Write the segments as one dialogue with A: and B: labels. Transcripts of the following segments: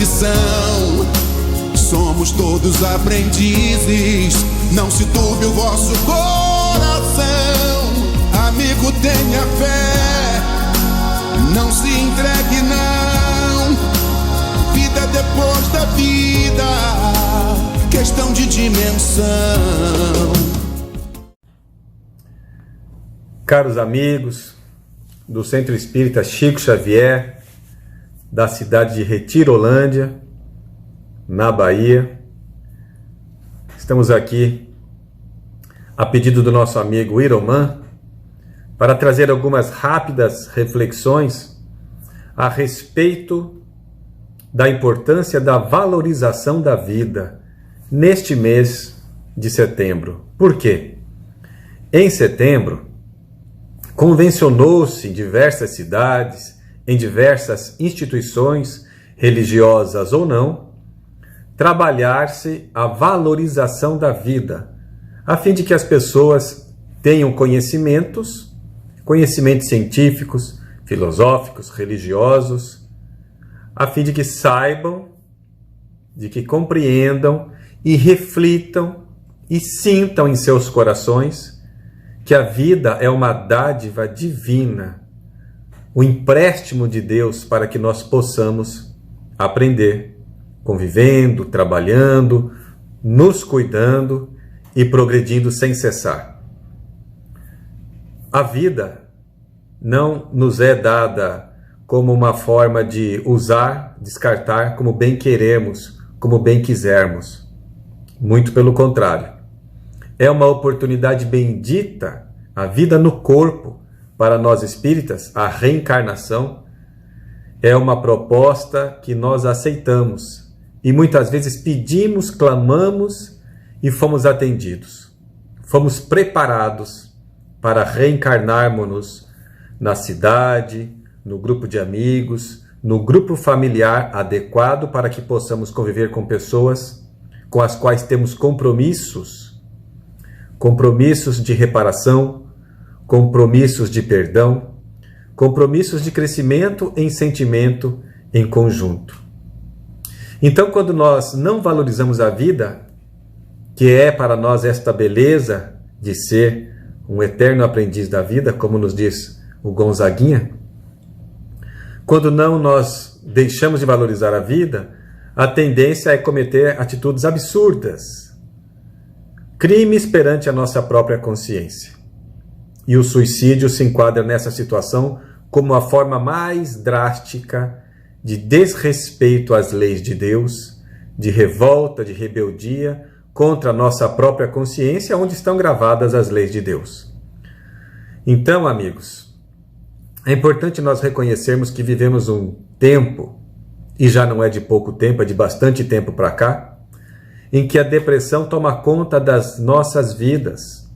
A: profissão. Somos todos aprendizes, não se turbe o vosso coração. Amigo, tenha fé, não se entregue não. Vida depois da vida, questão de dimensão.
B: Caros amigos do Centro Espírita Chico Xavier, da cidade de Retirolândia, na Bahia, estamos aqui a pedido do nosso amigo Iroman para trazer algumas rápidas reflexões a respeito da importância da valorização da vida neste mês de setembro. Por quê? Em setembro, convencionou-se em diversas cidades, em diversas instituições, religiosas ou não, trabalhar-se a valorização da vida, a fim de que as pessoas tenham conhecimentos científicos, filosóficos, religiosos, a fim de que saibam, de que compreendam e reflitam e sintam em seus corações que a vida é uma dádiva divina, o empréstimo de Deus para que nós possamos aprender, convivendo, trabalhando, nos cuidando e progredindo sem cessar. A vida não nos é dada como uma forma de usar, descartar como bem queremos, como bem quisermos. Muito pelo contrário. É uma oportunidade bendita, a vida no corpo, para nós espíritas, a reencarnação, é uma proposta que nós aceitamos e muitas vezes pedimos, clamamos e fomos atendidos. Fomos preparados para reencarnarmos-nos na cidade, no grupo de amigos, no grupo familiar adequado para que possamos conviver com pessoas com as quais temos compromissos de reparação, compromissos de perdão, compromissos de crescimento em sentimento em conjunto. Então, quando nós não valorizamos a vida, que é para nós esta beleza de ser um eterno aprendiz da vida, como nos diz o Gonzaguinha, quando não nós deixamos de valorizar a vida, a tendência é cometer atitudes absurdas, crimes perante a nossa própria consciência. E o suicídio se enquadra nessa situação como a forma mais drástica de desrespeito às leis de Deus, de revolta, de rebeldia contra a nossa própria consciência, onde estão gravadas as leis de Deus. Então, amigos, é importante nós reconhecermos que vivemos um tempo, e já não é de pouco tempo, é de bastante tempo para cá, em que a depressão toma conta das nossas vidas.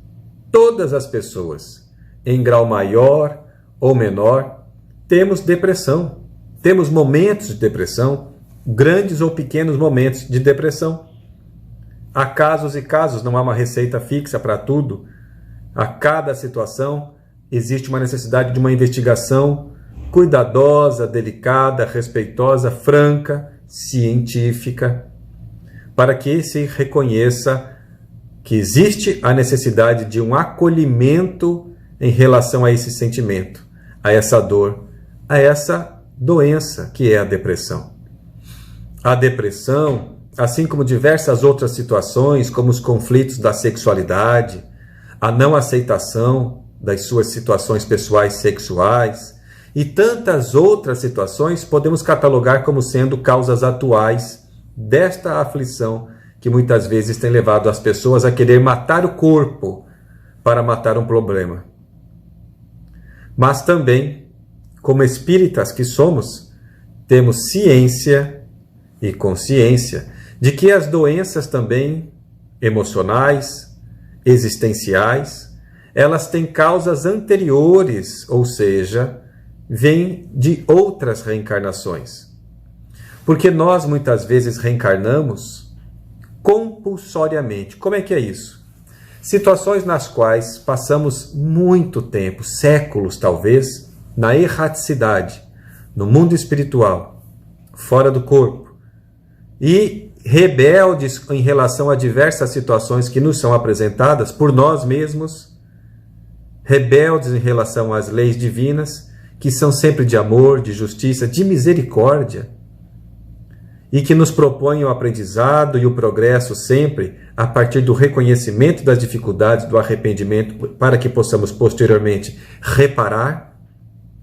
B: Todas as pessoas, em grau maior ou menor, temos depressão. Temos momentos de depressão, grandes ou pequenos momentos de depressão. Há casos e casos, não há uma receita fixa para tudo. A cada situação existe uma necessidade de uma investigação cuidadosa, delicada, respeitosa, franca, científica, para que se reconheça que existe a necessidade de um acolhimento em relação a esse sentimento, a essa dor, a essa doença que é a depressão. A depressão, assim como diversas outras situações, como os conflitos da sexualidade, a não aceitação das suas situações pessoais sexuais e tantas outras situações, podemos catalogar como sendo causas atuais desta aflição que muitas vezes tem levado as pessoas a querer matar o corpo para matar um problema. Mas também, como espíritas que somos, temos ciência e consciência de que as doenças também emocionais, existenciais, elas têm causas anteriores, ou seja, vêm de outras reencarnações. Porque nós muitas vezes reencarnamos compulsoriamente. Como é que é isso? Situações nas quais passamos muito tempo, séculos talvez, na erraticidade, no mundo espiritual, fora do corpo, e rebeldes em relação a diversas situações que nos são apresentadas por nós mesmos, rebeldes em relação às leis divinas, que são sempre de amor, de justiça, de misericórdia, e que nos propõem o aprendizado e o progresso sempre a partir do reconhecimento das dificuldades, do arrependimento, para que possamos posteriormente reparar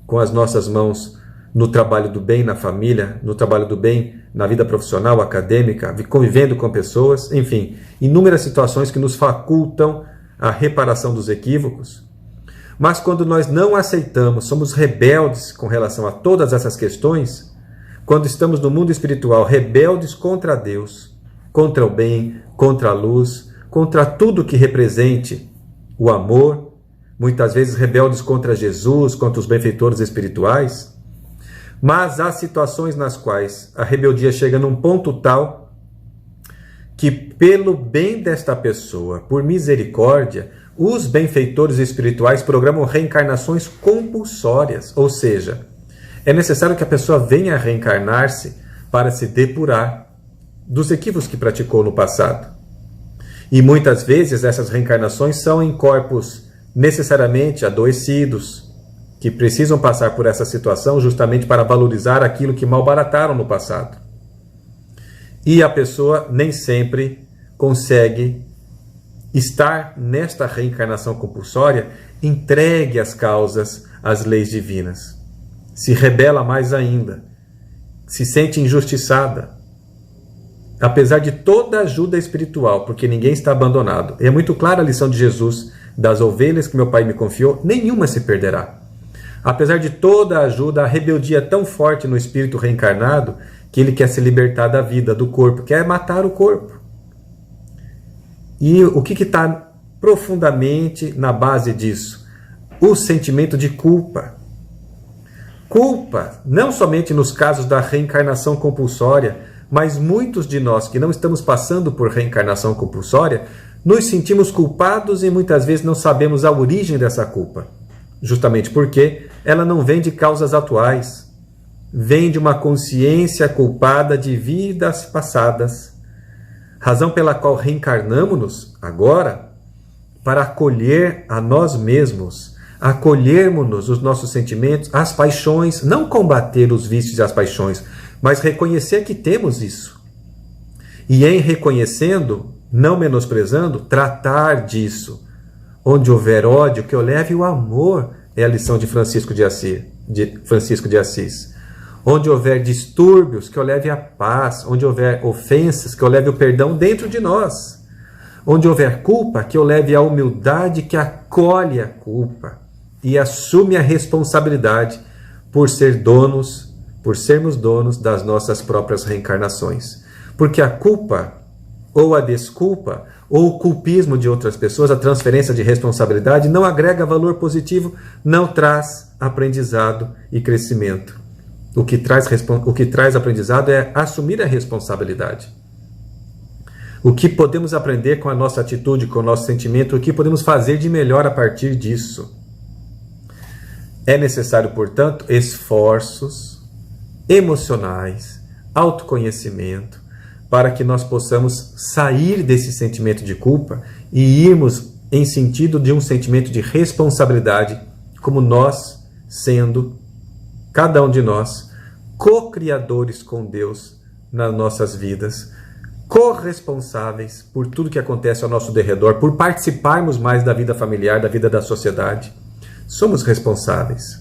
B: com as nossas mãos no trabalho do bem na família, no trabalho do bem na vida profissional, acadêmica, convivendo com pessoas, enfim, inúmeras situações que nos facultam a reparação dos equívocos. Mas quando nós não aceitamos, somos rebeldes com relação a todas essas questões, quando estamos no mundo espiritual rebeldes contra Deus, contra o bem, contra a luz, contra tudo que represente o amor, muitas vezes rebeldes contra Jesus, contra os benfeitores espirituais, mas há situações nas quais a rebeldia chega num ponto tal que, pelo bem desta pessoa, por misericórdia, os benfeitores espirituais programam reencarnações compulsórias, ou seja, é necessário que a pessoa venha a reencarnar-se para se depurar dos equívocos que praticou no passado. E muitas vezes essas reencarnações são em corpos necessariamente adoecidos, que precisam passar por essa situação justamente para valorizar aquilo que malbarataram no passado. E a pessoa nem sempre consegue estar nesta reencarnação compulsória entregue às causas, às leis divinas. Se rebela mais ainda, se sente injustiçada, apesar de toda a ajuda espiritual, porque ninguém está abandonado. É muito clara a lição de Jesus: das ovelhas que meu Pai me confiou, nenhuma se perderá. Apesar de toda a ajuda, a rebeldia é tão forte no espírito reencarnado que ele quer se libertar da vida, do corpo, quer matar o corpo. E o que está profundamente na base disso? O sentimento de culpa. Culpa, não somente nos casos da reencarnação compulsória, mas muitos de nós que não estamos passando por reencarnação compulsória, nos sentimos culpados e muitas vezes não sabemos a origem dessa culpa. Justamente porque ela não vem de causas atuais, vem de uma consciência culpada de vidas passadas, razão pela qual reencarnamos-nos agora para acolher a nós mesmos, acolhermos-nos os nossos sentimentos, as paixões, não combater os vícios e as paixões, mas reconhecer que temos isso. E em reconhecendo, não menosprezando, tratar disso. Onde houver ódio, que eu leve o amor, é a lição de Francisco de Assis. Onde houver distúrbios, que eu leve a paz. Onde houver ofensas, que eu leve o perdão dentro de nós. Onde houver culpa, que eu leve a humildade que acolhe a culpa e assume a responsabilidade por sermos donos das nossas próprias reencarnações. Porque a culpa, ou a desculpa, ou o culpismo de outras pessoas, a transferência de responsabilidade, não agrega valor positivo, não traz aprendizado e crescimento. O que traz aprendizado é assumir a responsabilidade. O que podemos aprender com a nossa atitude, com o nosso sentimento, o que podemos fazer de melhor a partir disso. É necessário, portanto, esforços emocionais, autoconhecimento, para que nós possamos sair desse sentimento de culpa e irmos em sentido de um sentimento de responsabilidade, como nós, sendo, cada um de nós, co-criadores com Deus nas nossas vidas, corresponsáveis por tudo que acontece ao nosso derredor, por participarmos mais da vida familiar, da vida da sociedade. Somos responsáveis.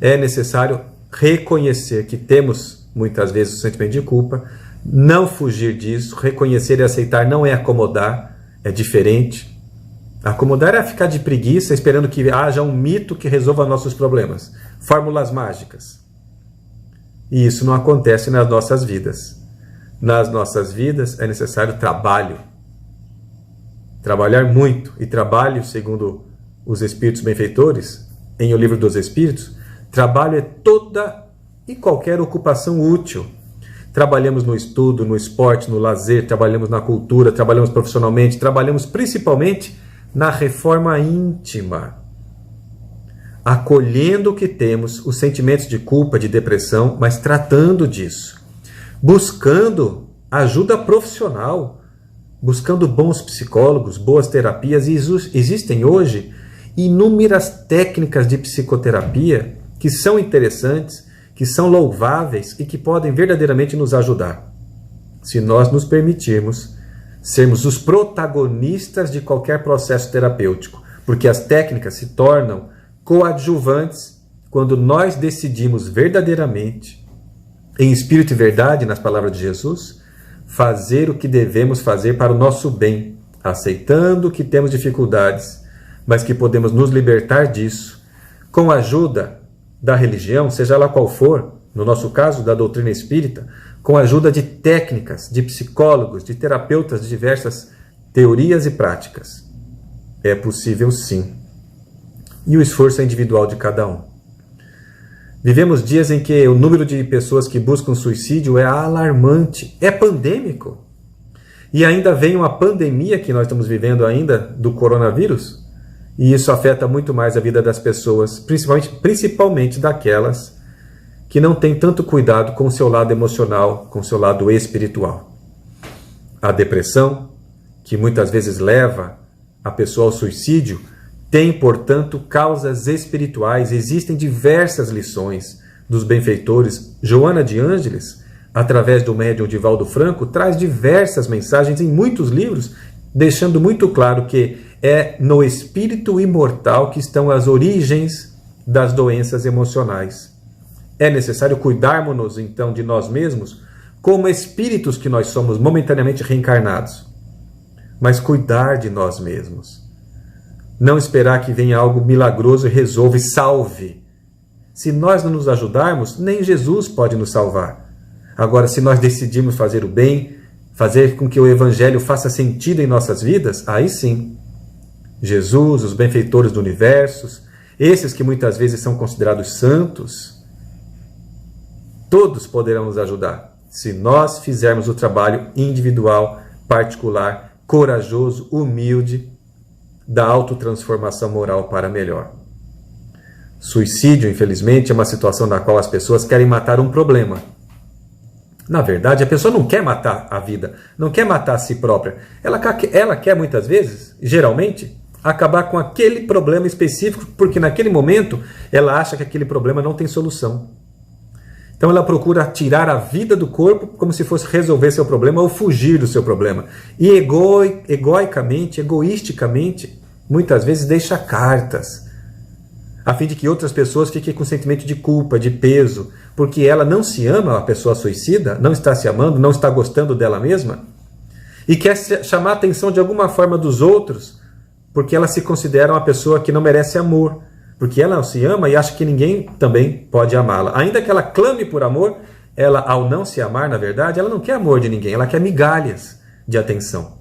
B: É necessário reconhecer que temos, muitas vezes, o sentimento de culpa, não fugir disso, reconhecer e aceitar não é acomodar, é diferente. Acomodar é ficar de preguiça esperando que haja um mito que resolva nossos problemas. Fórmulas mágicas. E isso não acontece nas nossas vidas. Nas nossas vidas é necessário trabalho. Trabalhar muito. E trabalho, segundo os Espíritos benfeitores, em O Livro dos Espíritos, trabalho é toda e qualquer ocupação útil. Trabalhamos no estudo, no esporte, no lazer, trabalhamos na cultura, trabalhamos profissionalmente, trabalhamos principalmente na reforma íntima, acolhendo o que temos, os sentimentos de culpa, de depressão, mas tratando disso, buscando ajuda profissional, buscando bons psicólogos, boas terapias. E existem hoje inúmeras técnicas de psicoterapia que são interessantes, que são louváveis e que podem verdadeiramente nos ajudar, se nós nos permitirmos sermos os protagonistas de qualquer processo terapêutico, porque as técnicas se tornam coadjuvantes quando nós decidimos verdadeiramente, em espírito e verdade, nas palavras de Jesus, fazer o que devemos fazer para o nosso bem, aceitando que temos dificuldades, mas que podemos nos libertar disso, com a ajuda da religião, seja lá qual for, no nosso caso, da doutrina espírita, com a ajuda de técnicas, de psicólogos, de terapeutas de diversas teorias e práticas. É possível sim. E o esforço é individual de cada um. Vivemos dias em que o número de pessoas que buscam suicídio é alarmante, é pandêmico. E ainda vem uma pandemia que nós estamos vivendo ainda do coronavírus, e isso afeta muito mais a vida das pessoas, principalmente daquelas que não têm tanto cuidado com o seu lado emocional, com o seu lado espiritual. A depressão, que muitas vezes leva a pessoa ao suicídio, tem, portanto, causas espirituais. Existem diversas lições dos benfeitores. Joana de Ângeles, através do médium Divaldo Franco, traz diversas mensagens em muitos livros, deixando muito claro que é no espírito imortal que estão as origens das doenças emocionais. É necessário cuidarmos-nos, então, de nós mesmos, como espíritos que nós somos momentaneamente reencarnados. Mas cuidar de nós mesmos. Não esperar que venha algo milagroso e resolva e salve. Se nós não nos ajudarmos, nem Jesus pode nos salvar. Agora, se nós decidirmos fazer o bem, fazer com que o Evangelho faça sentido em nossas vidas, aí sim, Jesus, os benfeitores do universo, esses que muitas vezes são considerados santos, todos poderão nos ajudar, se nós fizermos o trabalho individual, particular, corajoso, humilde, da autotransformação moral para melhor. Suicídio, infelizmente, é uma situação na qual as pessoas querem matar um problema. Na verdade, a pessoa não quer matar a vida, não quer matar a si própria. Ela quer muitas vezes, geralmente, acabar com aquele problema específico, porque naquele momento ela acha que aquele problema não tem solução. Então ela procura tirar a vida do corpo como se fosse resolver seu problema ou fugir do seu problema. E egoisticamente, muitas vezes deixa cartas, a fim de que outras pessoas fiquem com sentimento de culpa, de peso, porque ela não se ama, a pessoa suicida, não está se amando, não está gostando dela mesma, e quer chamar a atenção de alguma forma dos outros, porque ela se considera uma pessoa que não merece amor, porque ela não se ama e acha que ninguém também pode amá-la. Ainda que ela clame por amor, ela, ao não se amar, na verdade, ela não quer amor de ninguém, ela quer migalhas de atenção.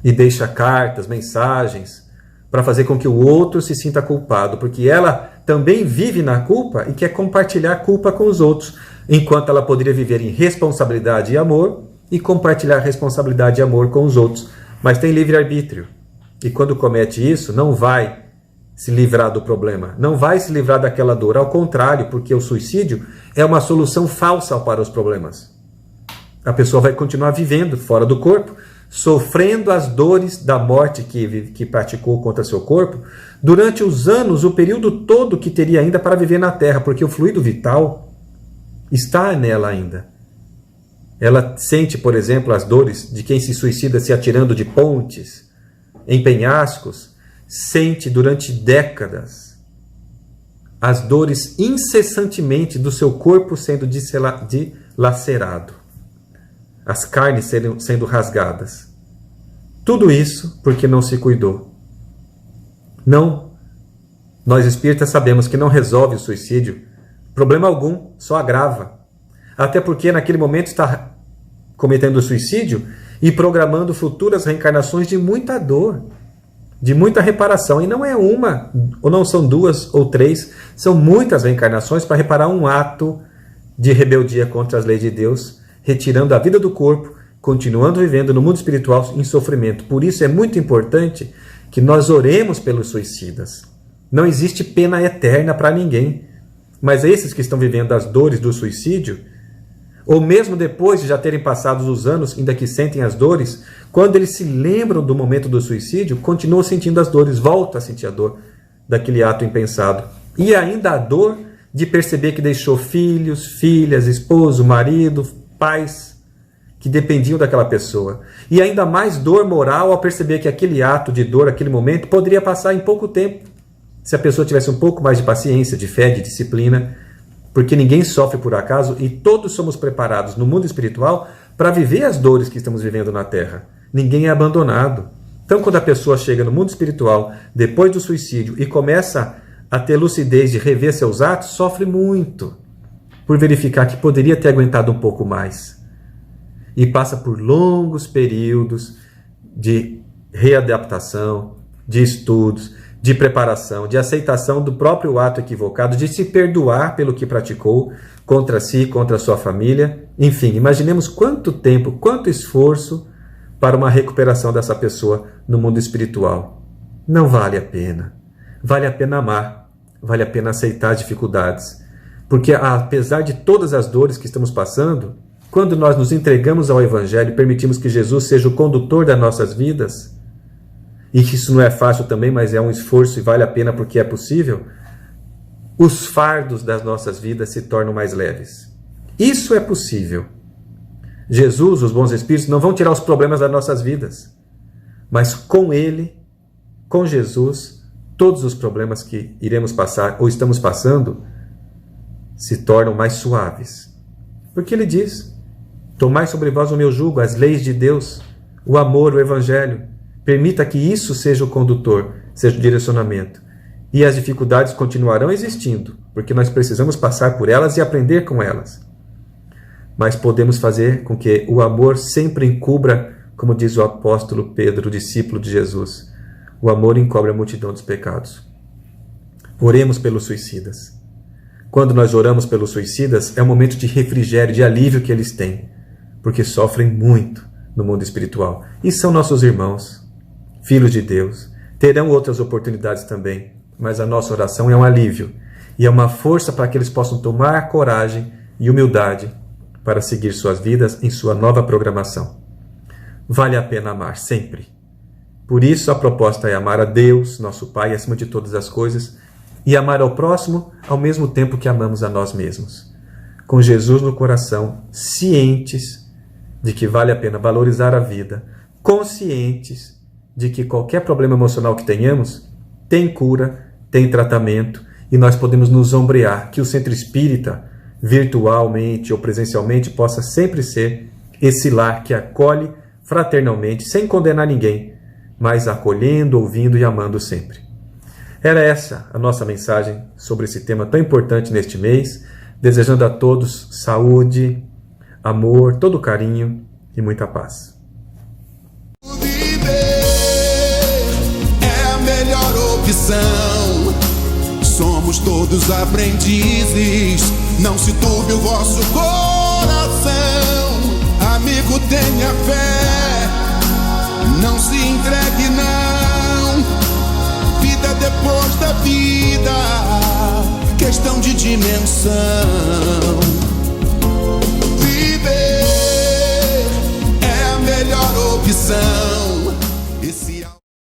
B: E deixa cartas, mensagens, para fazer com que o outro se sinta culpado, porque ela também vive na culpa e quer compartilhar culpa com os outros, enquanto ela poderia viver em responsabilidade e amor e compartilhar responsabilidade e amor com os outros. Mas tem livre-arbítrio. E quando comete isso, não vai se livrar do problema, não vai se livrar daquela dor. Ao contrário, porque o suicídio é uma solução falsa para os problemas. A pessoa vai continuar vivendo fora do corpo, sofrendo as dores da morte que praticou contra seu corpo, durante os anos, o período todo que teria ainda para viver na Terra, porque o fluido vital está nela ainda. Ela sente, por exemplo, as dores de quem se suicida se atirando de pontes, em penhascos, sente durante décadas as dores incessantemente do seu corpo sendo dilacerado, as carnes sendo rasgadas. Tudo isso porque não se cuidou. Não, nós espíritas sabemos que não resolve o suicídio, problema algum, só agrava. Até porque naquele momento está cometendo o suicídio e programando futuras reencarnações de muita dor, de muita reparação. E não é uma, ou não são duas ou três, são muitas reencarnações para reparar um ato de rebeldia contra as leis de Deus, retirando a vida do corpo, continuando vivendo no mundo espiritual em sofrimento. Por isso é muito importante que nós oremos pelos suicidas. Não existe pena eterna para ninguém, mas esses que estão vivendo as dores do suicídio, Ou mesmo depois de já terem passado os anos, ainda que sentem as dores, quando eles se lembram do momento do suicídio, continuam sentindo as dores, voltam a sentir a dor daquele ato impensado. E ainda a dor de perceber que deixou filhos, filhas, esposo, marido, pais que dependiam daquela pessoa. E ainda mais dor moral ao perceber que aquele ato de dor, aquele momento, poderia passar em pouco tempo, se a pessoa tivesse um pouco mais de paciência, de fé, de disciplina, porque ninguém sofre por acaso e todos somos preparados no mundo espiritual para viver as dores que estamos vivendo na Terra. Ninguém é abandonado. Então, quando a pessoa chega no mundo espiritual, depois do suicídio, e começa a ter lucidez de rever seus atos, sofre muito por verificar que poderia ter aguentado um pouco mais. E passa por longos períodos de readaptação, de estudos, de preparação, de aceitação do próprio ato equivocado, de se perdoar pelo que praticou contra si, contra a sua família. Enfim, imaginemos quanto tempo, quanto esforço para uma recuperação dessa pessoa no mundo espiritual. Não vale a pena. Vale a pena amar, vale a pena aceitar as dificuldades. Porque apesar de todas as dores que estamos passando, quando nós nos entregamos ao Evangelho e permitimos que Jesus seja o condutor das nossas vidas, e que isso não é fácil também, mas é um esforço e vale a pena porque é possível, os fardos das nossas vidas se tornam mais leves. Isso é possível. Jesus, os bons espíritos, não vão tirar os problemas das nossas vidas, mas com Ele, com Jesus, todos os problemas que iremos passar ou estamos passando se tornam mais suaves. Porque Ele diz: tomai sobre vós o meu jugo, as leis de Deus, o amor, o Evangelho. Permita que isso seja o condutor, seja o direcionamento. E as dificuldades continuarão existindo, porque nós precisamos passar por elas e aprender com elas. Mas podemos fazer com que o amor sempre encubra, como diz o apóstolo Pedro, o discípulo de Jesus. O amor encobre a multidão dos pecados. Oremos pelos suicidas. Quando nós oramos pelos suicidas, é um momento de refrigério, de alívio que eles têm, porque sofrem muito no mundo espiritual. E são nossos irmãos, filhos de Deus. Terão outras oportunidades também, mas a nossa oração é um alívio e é uma força para que eles possam tomar coragem e humildade para seguir suas vidas em sua nova programação. Vale a pena amar sempre. Por isso a proposta é amar a Deus, nosso Pai, acima de todas as coisas, e amar ao próximo ao mesmo tempo que amamos a nós mesmos. Com Jesus no coração, cientes de que vale a pena valorizar a vida, conscientes de que qualquer problema emocional que tenhamos tem cura, tem tratamento, e nós podemos nos ombrear que o centro espírita, virtualmente ou presencialmente, possa sempre ser esse lar que acolhe fraternalmente, sem condenar ninguém, mas acolhendo, ouvindo e amando sempre. Era essa a nossa mensagem sobre esse tema tão importante neste mês, desejando a todos saúde, amor, todo carinho e muita paz.
A: Viver é a melhor opção. Somos todos aprendizes. Não se turbe o vosso coração. Amigo, tenha fé. Não se entregue, não. Vida depois da vida, questão de dimensão.